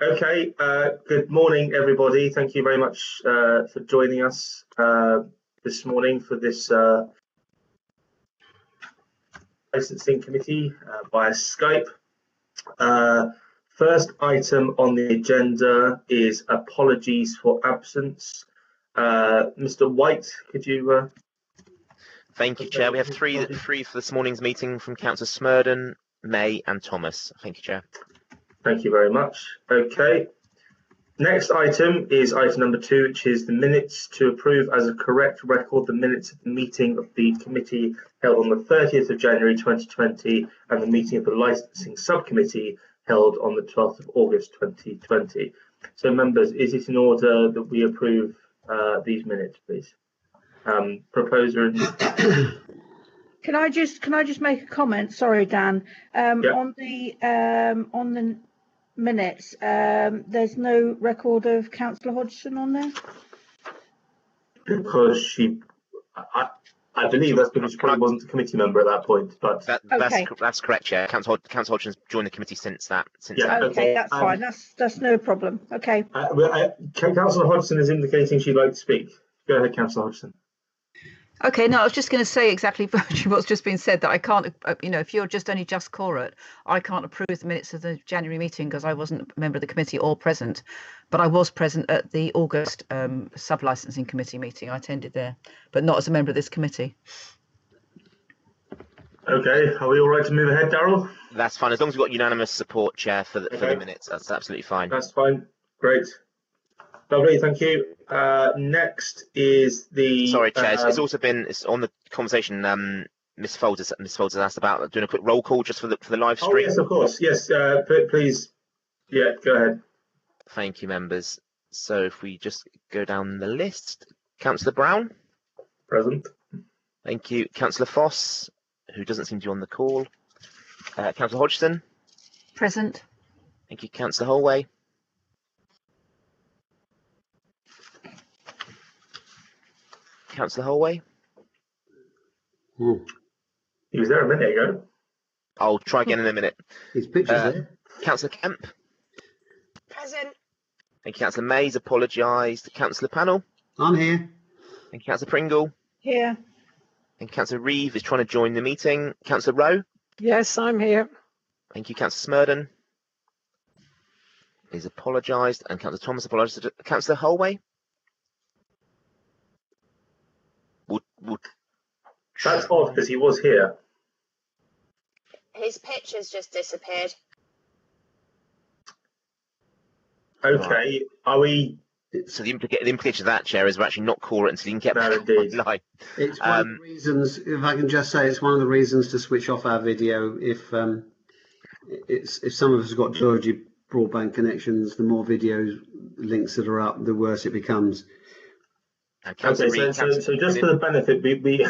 Okay, good morning, everybody. Thank you very much for joining us this morning for this licensing committee via Skype. First item on the agenda is apologies for absence. Mr. White, could you? Thank you, Chair. We have three for this morning's meeting from Councillor Smurden, May and Thomas. Thank you, Chair. Thank you very much. Okay. Next item is item number 2, which is the minutes to approve as a correct record the minutes of the meeting of the committee held on the 30th of January 2020 and the meeting of the licensing subcommittee held on the 12th of August 2020. So members, is it in order that we approve these minutes, please? Proposer. Can I just make a comment? Sorry, Dan. Yeah. On the minutes, there's no record of Councillor Hodgson on there. Because I believe that's because she probably wasn't a committee member at that point. But that's correct, Chair. Councillor Hodgson's joined the committee since that. Okay, that's fine. That's no problem. Okay. Councillor Hodgson is indicating she'd like to speak. Go ahead, Councillor Hodgson. Okay, no, I was just going to say exactly what's just been said, that I can't, if you're only just quorate, I can't approve the minutes of the January meeting because I wasn't a member of the committee or present, but I was present at the August sub-licensing committee meeting. I attended there, but not as a member of this committee. Okay, are we all right to move ahead, Darryl? That's fine, as long as we've got unanimous support, Chair, for the minutes. That's absolutely fine. That's fine. Great. Lovely, thank you. Next is the. Sorry, Chair. It's also been on the conversation. Miss Folds has asked about doing a quick roll call just for the live stream. Oh yes, of course. Yes, please. Yeah, go ahead. Thank you, members. So if we just go down the list, Councillor Brown. Present. Thank you, Councillor Foss, who doesn't seem to be on the call. Councillor Hodgson. Present. Thank you, Councillor Holway. Councillor Holway. He was there a minute ago. I'll try again in a minute. His picture's there. Councillor Kemp. Present. Thank you, Councillor Mays. Apologised. Councillor Panel. I'm here. Thank you, Councillor Pringle. Here. And Councillor Reeve is trying to join the meeting. Councillor Rowe. Yes, I'm here. Thank you, Councillor Smurden. Is apologised. And Councillor Thomas apologised. Councillor Holway. That's odd because he was here. His picture's just disappeared. Okay, are we? So the implication of that, Chair, is we're actually not quorate until you can get back online. It's one of the reasons. If I can just say, it's one of the reasons to switch off our video. If some of us have got dodgy broadband connections, the more video links that are up, the worse it becomes. Okay, so just for the benefit, we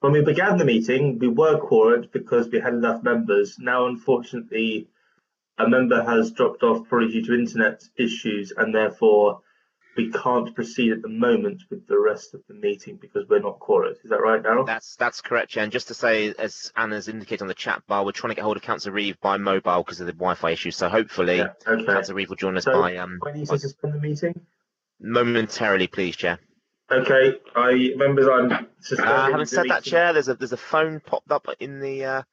when we began the meeting, we were quorate because we had enough members. Now, unfortunately, a member has dropped off probably due to internet issues, and therefore we can't proceed at the moment with the rest of the meeting because we're not quorate. Is that right, Darryl? That's correct, Chair. And just to say, as Anna's indicated on the chat bar, we're trying to get hold of Councillor Reeve by mobile because of the Wi-Fi issue. So hopefully, Councillor Reeve will join us by. When you suspend the meeting? Momentarily, please, Chair. Okay, members, I'm suspending. Having said that, Chair, there's a phone popped up in the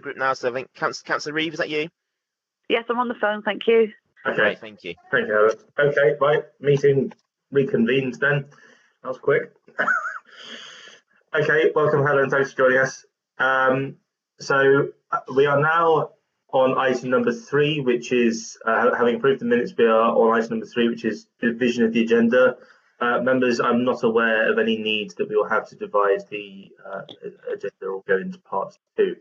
group now. So I think Councillor Reeve, is that you? Yes, I'm on the phone. Thank you. Okay, great, thank you. Thank you, Helen. Okay, right, meeting reconvened then. That was quick. Okay, welcome, Helen. Thanks for joining us. So we are now on item number 3, which is having approved the minutes. We are on item number 3, which is division of the agenda. Members, I'm not aware of any need that we will have to divide the agenda or go into part 2.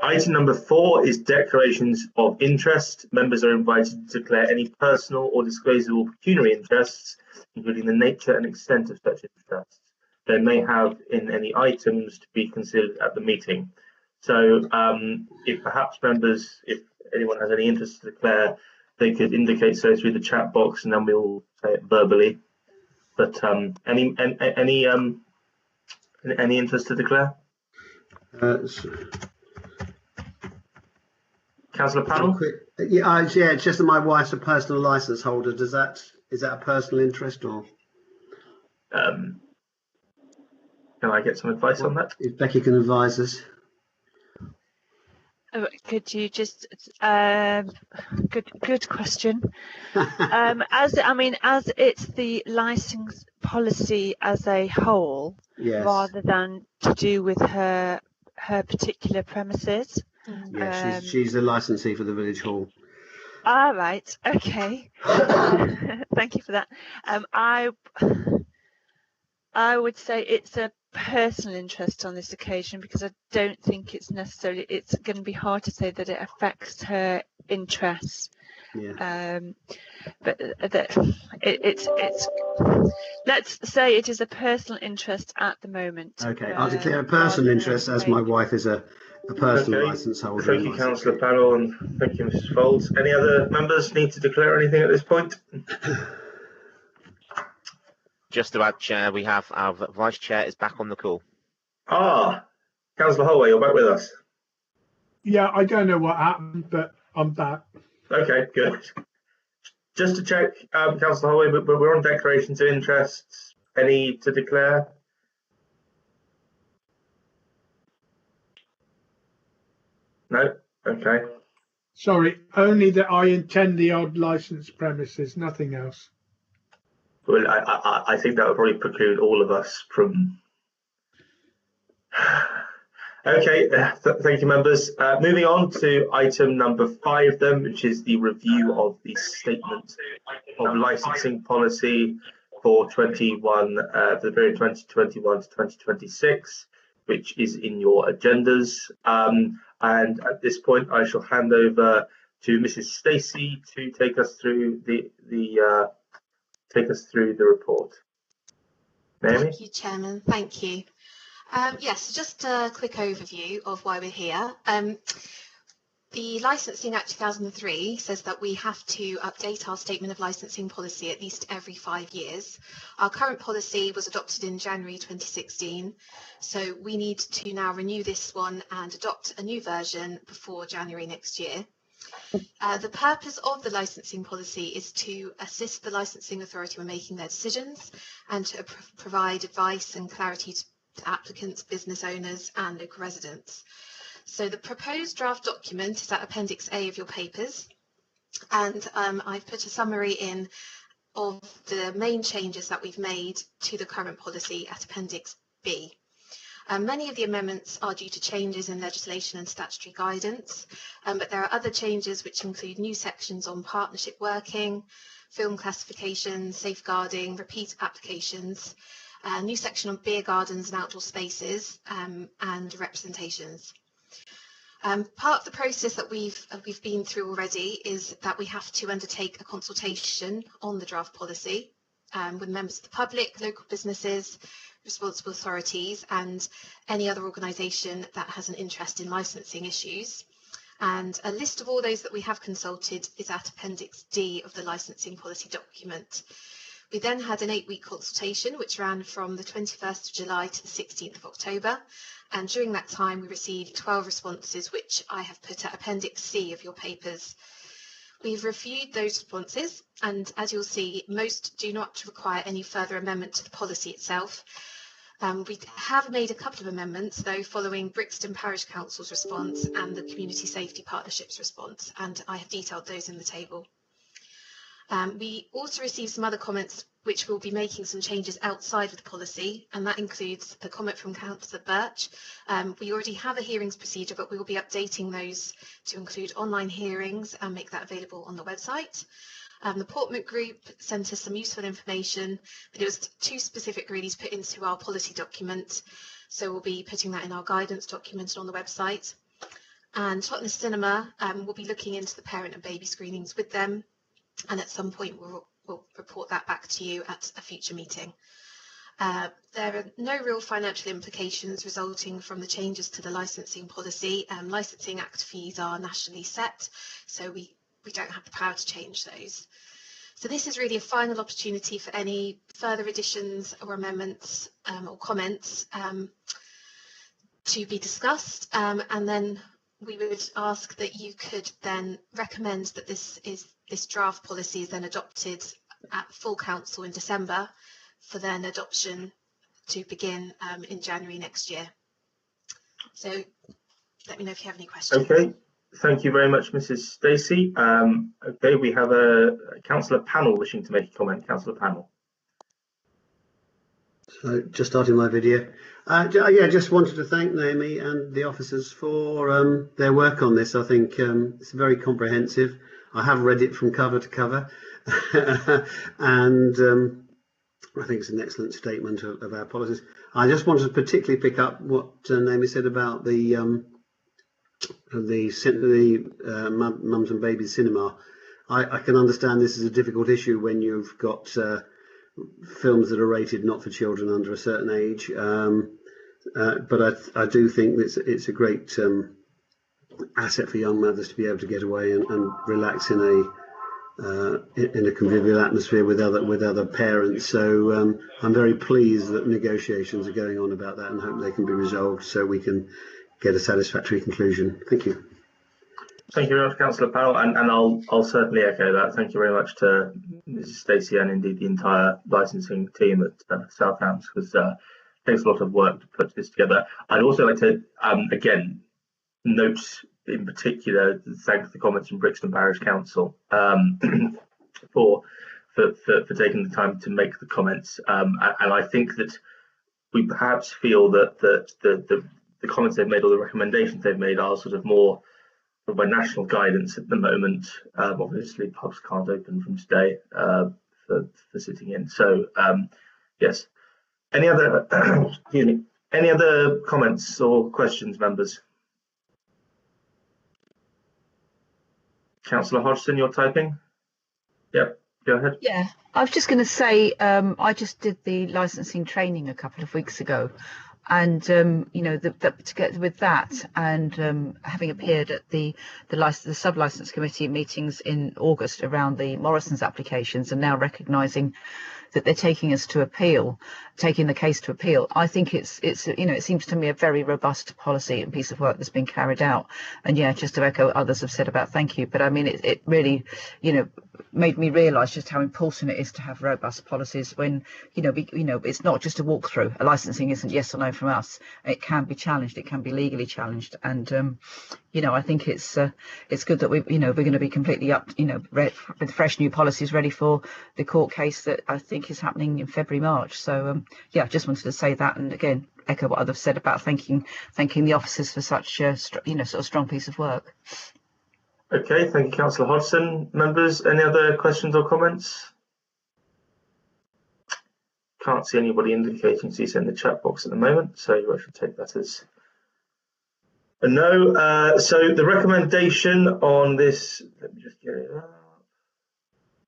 Item number 4 is declarations of interest. Members are invited to declare any personal or disclosable pecuniary interests, including the nature and extent of such interests they may have in any items to be considered at the meeting. So if perhaps members, if anyone has any interest to declare, they could indicate so through the chat box, and then we'll say it verbally. But any interest to declare? Councillor Pannell? Yeah, it's just that my wife's a personal licence holder. Is that a personal interest, or? Can I get some advice on that? If Becky can advise us. Could you just good question. As it's the license policy as a whole, yes, rather than to do with her particular premises. Yeah, she's the licensee for the village hall. All right. Okay. Thank you for that. I would say it's a personal interest on this occasion, because I don't think it's going to be hard to say that it affects her interests. Yeah. But it's let's say it is a personal interest at the moment. Okay, I'll declare a personal interest as my wife is a personal licence holder. Thank you, Councillor Pannell, and thank you, Mrs. Folds. Any other members need to declare anything at this point? Just to add, Chair, we have our Vice Chair is back on the call. Councillor Holway, you're back with us. Yeah, I don't know what happened, but I'm back. Okay, good. Just to check, Councillor Holway, but we're on declarations of interests. Any to declare? No? Okay. Sorry, only that I intend the odd licensed premises, nothing else. Well, I think that would probably preclude all of us from... Okay, thank you, members. Moving on to item number 5 then, which is the review of the statement of licensing policy for for the period 2021 to 2026, which is in your agendas. And at this point, I shall hand over to Mrs. Stacey to take us through the report. Naomi? Thank you, Chairman. Thank you. Yes, just a quick overview of why we're here. The Licensing Act 2003 says that we have to update our statement of licensing policy at least every 5 years. Our current policy was adopted in January 2016, so we need to now renew this one and adopt a new version before January next year. The purpose of the licensing policy is to assist the licensing authority when making their decisions and to provide advice and clarity to applicants, business owners and local residents. So the proposed draft document is at Appendix A of your papers, and I've put a summary in of the main changes that we've made to the current policy at Appendix B. Many of the amendments are due to changes in legislation and statutory guidance, but there are other changes which include new sections on partnership working, film classification, safeguarding, repeat applications, a new section on beer gardens and outdoor spaces, and representations. Part of the process that we've been through already is that we have to undertake a consultation on the draft policy with members of the public, local businesses, responsible authorities and any other organisation that has an interest in licensing issues. And a list of all those that we have consulted is at Appendix D of the licensing policy document. We then had an 8-week consultation which ran from the 21st of July to the 16th of October, and during that time we received 12 responses which I have put at Appendix C of your papers. We've reviewed those responses, and as you'll see, most do not require any further amendment to the policy itself. We have made a couple of amendments though following Brixton Parish Council's response and the Community Safety Partnership's response, and I have detailed those in the table. We also received some other comments which will be making some changes outside of the policy, and that includes the comment from Councillor Birch. We already have a hearings procedure, but we will be updating those to include online hearings and make that available on the website. The Portman Group sent us some useful information, but it was too specific really to put into our policy document, so we'll be putting that in our guidance document and on the website. And Totnes Cinema will be looking into the parent and baby screenings with them, and at some point we'll report that back to you at a future meeting. There are no real financial implications resulting from the changes to the licensing policy. Licensing Act fees are nationally set, so we don't have the power to change those. So this is really a final opportunity for any further additions or amendments or comments to be discussed, and then we would ask that you could then recommend that this draft policy is then adopted at full council in December for then adoption to begin in January next year. So let me know if you have any questions. Okay, thank you very much, Mrs. Stacey. Okay, we have a councillor panel wishing to make a comment. Councillor Panel. So just starting my video. Yeah, just wanted to thank Naomi and the officers for their work on this. I think it's very comprehensive. I have read it from cover to cover, and I think it's an excellent statement of our policies. I just wanted to particularly pick up what Naomi said about the mums and babies cinema. I can understand this is a difficult issue when you've got films that are rated not for children under a certain age, but I do think it's a great asset for young mothers to be able to get away and relax in a convivial atmosphere with other parents. So I'm very pleased that negotiations are going on about that, and hope they can be resolved so we can get a satisfactory conclusion. Thank you. Thank you very much, Councillor Powell, and I'll certainly echo that. Thank you very much to Mrs. Stacey and indeed the entire licensing team at Southampton, because it takes a lot of work to put this together. I'd also like to again note in particular thank the comments from Brixton Parish Council for taking the time to make the comments, and I think that we perhaps feel that the comments they've made or the recommendations they've made are sort of more by national guidance at the moment. Obviously pubs can't open from today for sitting in, so yes. Any other excuse me, any other comments or questions, members? Councillor Hodgson, you're typing. Yep, go ahead. Yeah, I was just going to say, I just did the licensing training a couple of weeks ago, and you know, together with that, and having appeared at the sub-license committee meetings in August around the Morrison's applications, and now recognising that they're taking the case to appeal. I think it's you know, it seems to me a very robust policy and piece of work that's been carried out. And yeah, just to echo what others have said about thank you, but I mean it really, you know, made me realise just how important it is to have robust policies when, you know, it's not just a walkthrough. A licensing isn't yes or no from us. It can be challenged, it can be legally challenged, and you know, I think it's good that we're going to be completely up, you know, with fresh new policies ready for the court case that I think is happening in February, March. So yeah, I just wanted to say that, and again echo what others said about thanking the officers for such a sort of strong piece of work. Okay, thank you, Councillor Hodgson. Members, any other questions or comments? Can't see anybody indicating to see in the chat box at the moment, so I should take that as a no. So the recommendation on this, let me just get it up.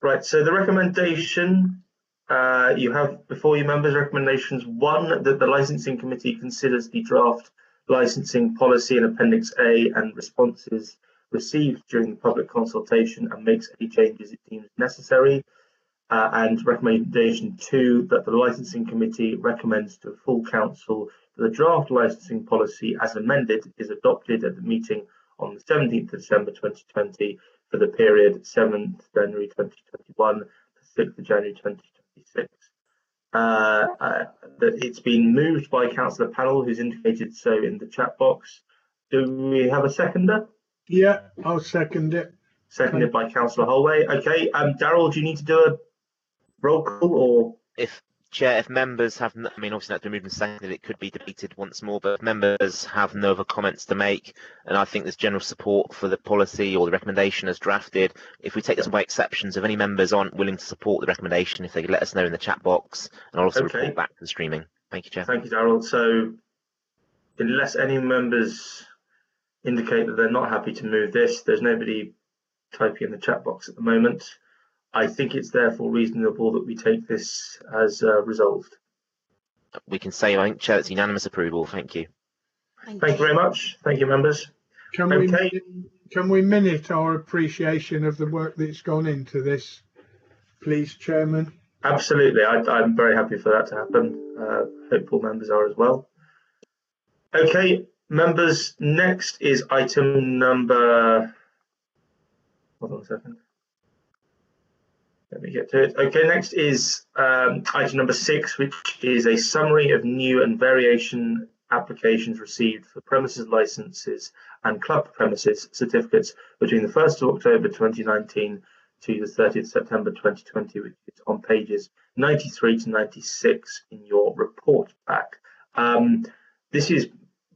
Right, so the recommendation, you have before you, members, recommendations 1, that the licensing committee considers the draft licensing policy in Appendix A and responses received during the public consultation and makes any changes it deems necessary. And recommendation 2, that the licensing committee recommends to full council that the draft licensing policy as amended is adopted at the meeting on the 17th of December 2020 for the period 7th January 2021 to 6th of January 2026. That it's been moved by Councillor Panel, who's indicated so in the chat box. Do we have a seconder? Yeah, I'll second it. Seconded by Councillor Holway. Okay, Darryl, do you need to do a roll call, or if members have, I mean, obviously that's been moved and seconded, it could be debated once more, but if members have no other comments to make, and I think there's general support for the policy or the recommendation as drafted, if we take this by exceptions, if any members aren't willing to support the recommendation, if they could let us know in the chat box, and I'll also report back to the streaming. Thank you, Chair. Thank you, Darryl. So unless any members indicate that they're not happy to move this, there's nobody typing in the chat box at the moment. I think it's therefore reasonable that we take this as resolved. We can say, I think, Chair, it's unanimous approval. Thank you. Thank you very much. Thank you, members. Can we minute our appreciation of the work that's gone into this, please, Chairman? Absolutely. I'm very happy for that to happen. Hope all members are as well. Okay, Members, next is item number. Hold on a second. Let me get to it. Okay, next is item number 6, which is a summary of new and variation applications received for premises licenses and club premises certificates between the 1st of October 2019 to the 30th September 2020, which is on pages 93 to 96 in your report pack. This is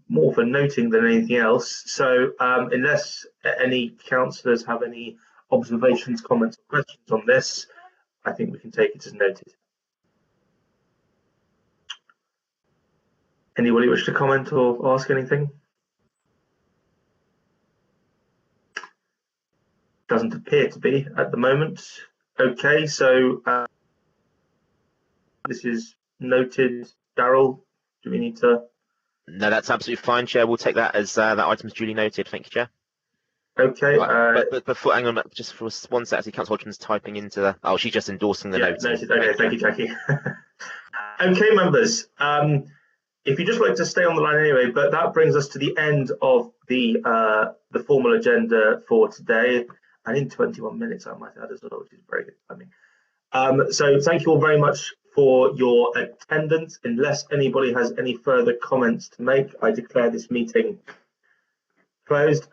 more for noting than anything else. So unless any councillors have any observations, comments, or questions on this, I think we can take it as noted. Anybody wish to comment or ask anything? Doesn't appear to be at the moment. Okay, so this is noted. Daryl, do we need to? No, that's absolutely fine, Chair. We'll take that as that item's duly noted. Thank you, Chair. Okay. Right, but before, hang on, just for one sec, Councillor Hodgman's typing into the. Oh, she's just endorsing the note. Noted. Okay, thank you, Jackie. Okay, members. If you just like to stay on the line anyway, but that brings us to the end of the formal agenda for today, and in 21 minutes, I might add as well, which is very good timing. So thank you all very much for your attendance. Unless anybody has any further comments to make, I declare this meeting closed.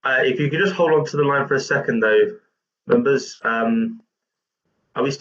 If you could just hold on to the line for a second, though, members. Are we still